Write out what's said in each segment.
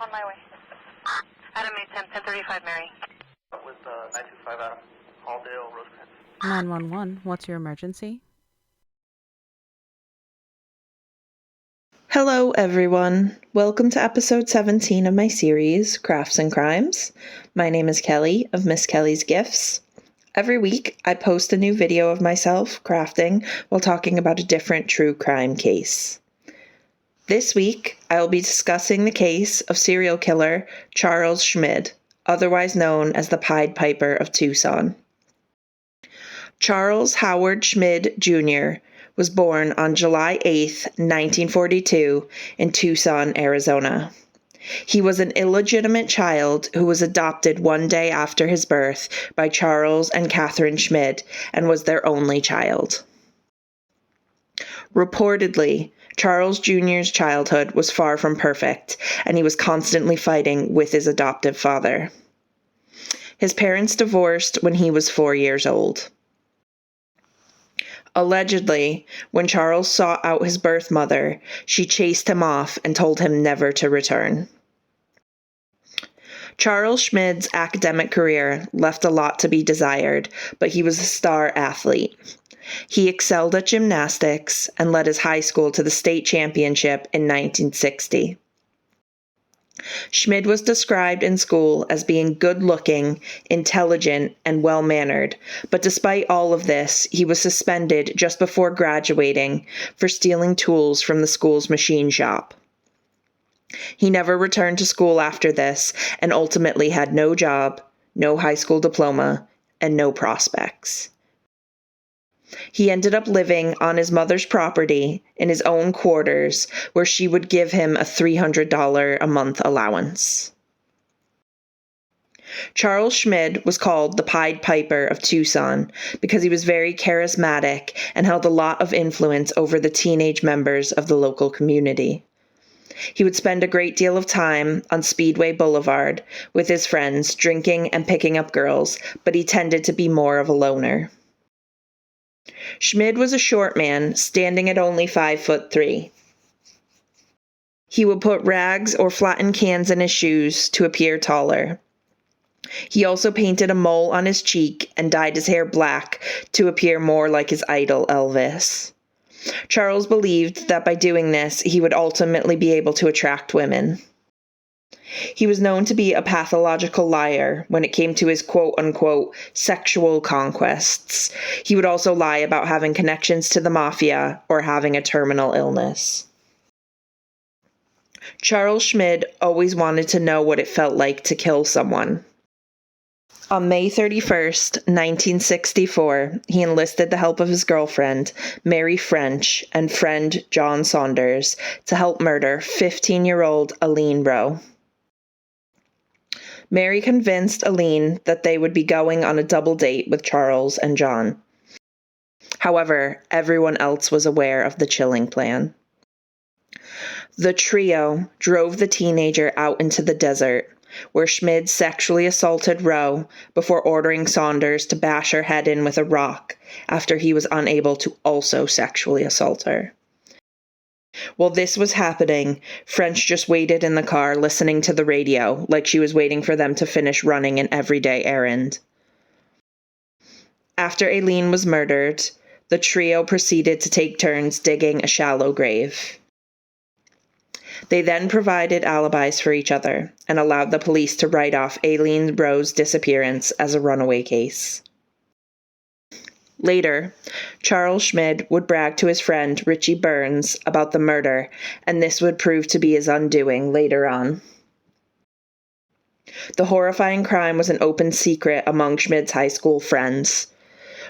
On my way. Adam 1035 Mary. With 925 Adam, Halldale, Rosecrans. 911, what's your emergency? Hello, everyone. Welcome to episode 17 of my series, Crafts and Crimes. My name is Kelly of Miss Kelly's Gifts. Every week, I post a new video of myself crafting while talking about a different true crime case. This week, I will be discussing the case of serial killer Charles Schmid, otherwise known as the Pied Piper of Tucson. Charles Howard Schmid, Jr. was born on July 8, 1942, in Tucson, Arizona. He was an illegitimate child who was adopted one day after his birth by Charles and Catherine Schmid and was their only child. Reportedly, Charles Jr.'s childhood was far from perfect, and he was constantly fighting with his adoptive father. His parents divorced when he was 4 years old. Allegedly, when Charles sought out his birth mother, she chased him off and told him never to return. Charles Schmid's academic career left a lot to be desired, but he was a star athlete. He excelled at gymnastics and led his high school to the state championship in 1960. Schmid was described in school as being good-looking, intelligent, and well-mannered, but despite all of this, he was suspended just before graduating for stealing tools from the school's machine shop. He never returned to school after this and ultimately had no job, no high school diploma, and no prospects. He ended up living on his mother's property in his own quarters, where she would give him a $300 a month allowance. Charles Schmid was called the Pied Piper of Tucson because he was very charismatic and held a lot of influence over the teenage members of the local community. He would spend a great deal of time on Speedway Boulevard with his friends, drinking and picking up girls, but he tended to be more of a loner. Schmid was a short man, standing at only 5'3". He would put rags or flattened cans in his shoes to appear taller. He also painted a mole on his cheek and dyed his hair black to appear more like his idol Elvis. Charles believed that by doing this, he would ultimately be able to attract women. He was known to be a pathological liar when it came to his quote-unquote sexual conquests. He would also lie about having connections to the mafia or having a terminal illness. Charles Schmid always wanted to know what it felt like to kill someone. On May 31st, 1964, he enlisted the help of his girlfriend, Mary French, and friend John Saunders to help murder 15-year-old Aline Rowe. Mary convinced Aline that they would be going on a double date with Charles and John. However, everyone else was aware of the chilling plan. The trio drove the teenager out into the desert, where Schmid sexually assaulted Rowe before ordering Saunders to bash her head in with a rock after he was unable to also sexually assault her. While this was happening, French just waited in the car listening to the radio like she was waiting for them to finish running an everyday errand. After Aileen was murdered, the trio proceeded to take turns digging a shallow grave. They then provided alibis for each other and allowed the police to write off Aileen Rowe's disappearance as a runaway case. Later, Charles Schmid would brag to his friend Richie Burns about the murder, and this would prove to be his undoing later on. The horrifying crime was an open secret among Schmid's high school friends.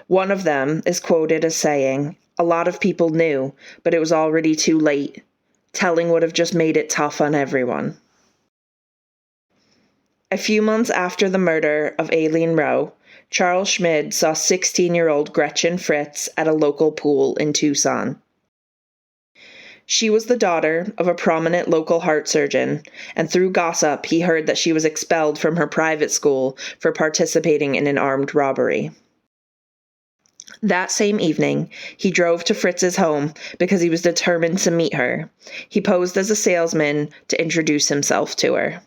One of them is quoted as saying, "A lot of people knew, but it was already too late. Telling would have just made it tough on everyone." A few months after the murder of Aileen Rowe, Charles Schmid saw 16-year-old Gretchen Fritz at a local pool in Tucson. She was the daughter of a prominent local heart surgeon, and through gossip he heard that she was expelled from her private school for participating in an armed robbery. That same evening, he drove to Fritz's home because he was determined to meet her. He posed as a salesman to introduce himself to her.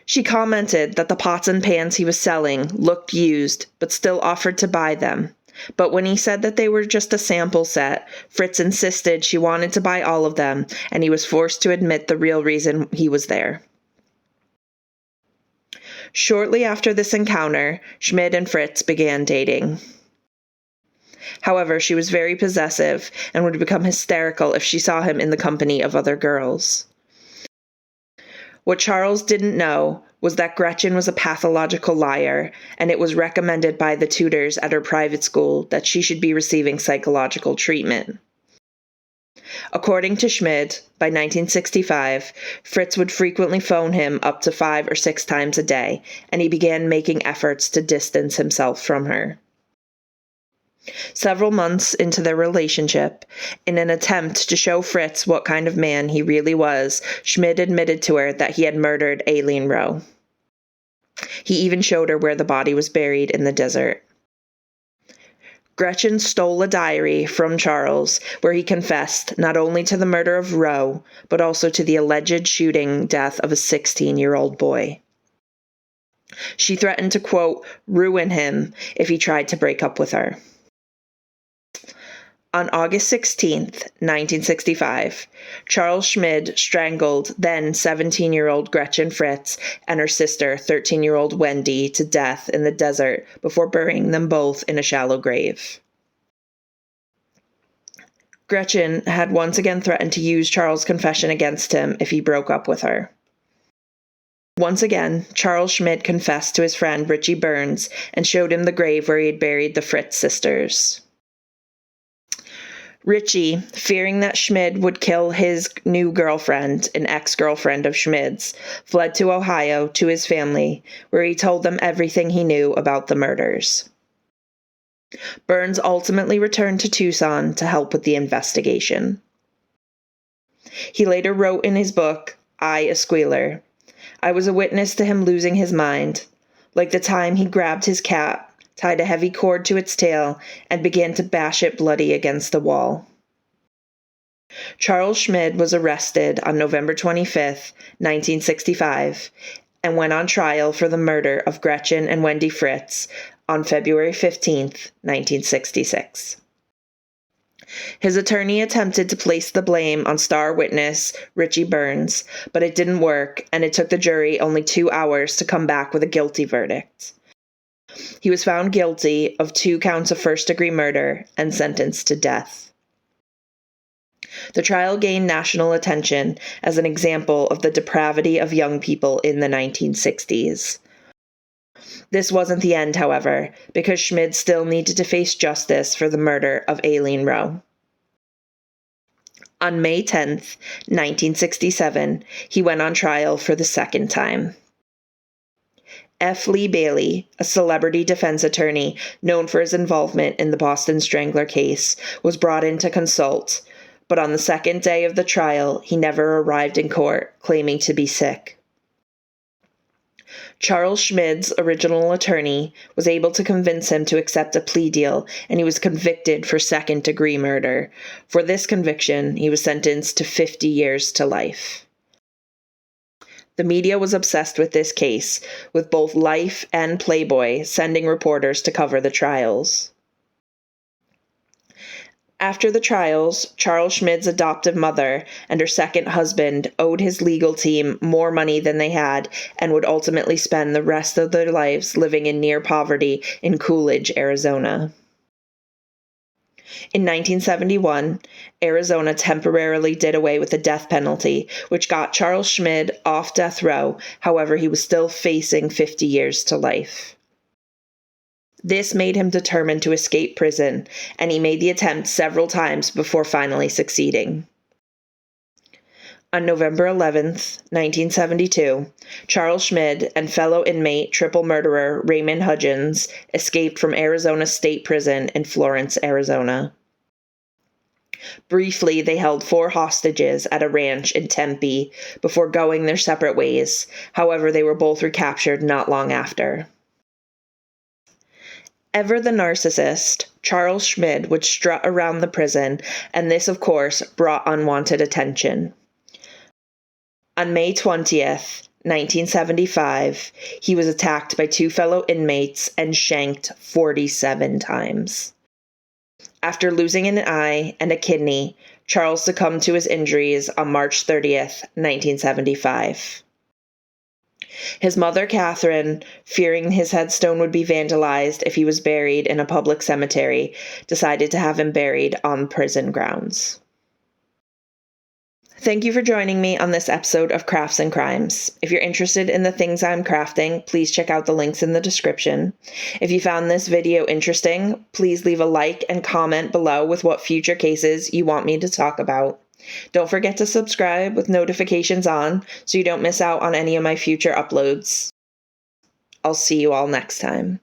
She commented that the pots and pans he was selling looked used, but still offered to buy them. But when he said that they were just a sample set, Fritz insisted she wanted to buy all of them, and he was forced to admit the real reason he was there. Shortly after this encounter, Schmid and Fritz began dating. However, she was very possessive and would become hysterical if she saw him in the company of other girls. What Charles didn't know was that Gretchen was a pathological liar, and it was recommended by the tutors at her private school that she should be receiving psychological treatment. According to Schmid, by 1965, Fritz would frequently phone him up to 5 or 6 times a day, and he began making efforts to distance himself from her. Several months into their relationship, in an attempt to show Fritz what kind of man he really was, Schmid admitted to her that he had murdered Aileen Rowe. He even showed her where the body was buried in the desert. Gretchen stole a diary from Charles where he confessed not only to the murder of Rowe, but also to the alleged shooting death of a 16-year-old boy. She threatened to, quote, ruin him if he tried to break up with her. On August 16, 1965, Charles Schmid strangled then 17-year-old Gretchen Fritz and her sister, 13-year-old Wendy, to death in the desert before burying them both in a shallow grave. Gretchen had once again threatened to use Charles' confession against him if he broke up with her. Once again, Charles Schmid confessed to his friend Richie Burns and showed him the grave where he had buried the Fritz sisters. Richie, fearing that Schmid would kill his new girlfriend, an ex-girlfriend of Schmid's, fled to Ohio to his family, where he told them everything he knew about the murders. Burns ultimately returned to Tucson to help with the investigation. He later wrote in his book, I, a Squealer, I was a witness to him losing his mind, like the time he grabbed his cat, tied a heavy cord to its tail, and began to bash it bloody against the wall. Charles Schmid was arrested on November 25, 1965, and went on trial for the murder of Gretchen and Wendy Fritz on February 15, 1966. His attorney attempted to place the blame on star witness Richie Burns, but it didn't work, and it took the jury only 2 hours to come back with a guilty verdict. He was found guilty of 2 counts of first-degree murder and sentenced to death. The trial gained national attention as an example of the depravity of young people in the 1960s. This wasn't the end, however, because Schmid still needed to face justice for the murder of Aileen Rowe. On May 10, 1967, he went on trial for the second time. F. Lee Bailey, a celebrity defense attorney known for his involvement in the Boston Strangler case, was brought in to consult, but on the second day of the trial, he never arrived in court, claiming to be sick. Charles Schmid's original attorney was able to convince him to accept a plea deal, and he was convicted for second-degree murder. For this conviction, he was sentenced to 50 years to life. The media was obsessed with this case, with both Life and Playboy sending reporters to cover the trials. After the trials, Charles Schmid's adoptive mother and her second husband owed his legal team more money than they had and would ultimately spend the rest of their lives living in near poverty in Coolidge, Arizona. In 1971, Arizona temporarily did away with the death penalty, which got Charles Schmid off death row. However, he was still facing 50 years to life. This made him determined to escape prison, and he made the attempt several times before finally succeeding. On November 11, 1972, Charles Schmid and fellow inmate triple murderer Raymond Hudgens escaped from Arizona State Prison in Florence, Arizona. Briefly, they held 4 hostages at a ranch in Tempe before going their separate ways. However, they were both recaptured not long after. Ever the narcissist, Charles Schmid would strut around the prison, and this, of course, brought unwanted attention. On May 20th, 1975, he was attacked by 2 fellow inmates and shanked 47 times. After losing an eye and a kidney, Charles succumbed to his injuries on March 30th, 1975. His mother, Catherine, fearing his headstone would be vandalized if he was buried in a public cemetery, decided to have him buried on prison grounds. Thank you for joining me on this episode of Crafts and Crimes. If you're interested in the things I'm crafting, please check out the links in the description. If you found this video interesting, please leave a like and comment below with what future cases you want me to talk about. Don't forget to subscribe with notifications on so you don't miss out on any of my future uploads. I'll see you all next time.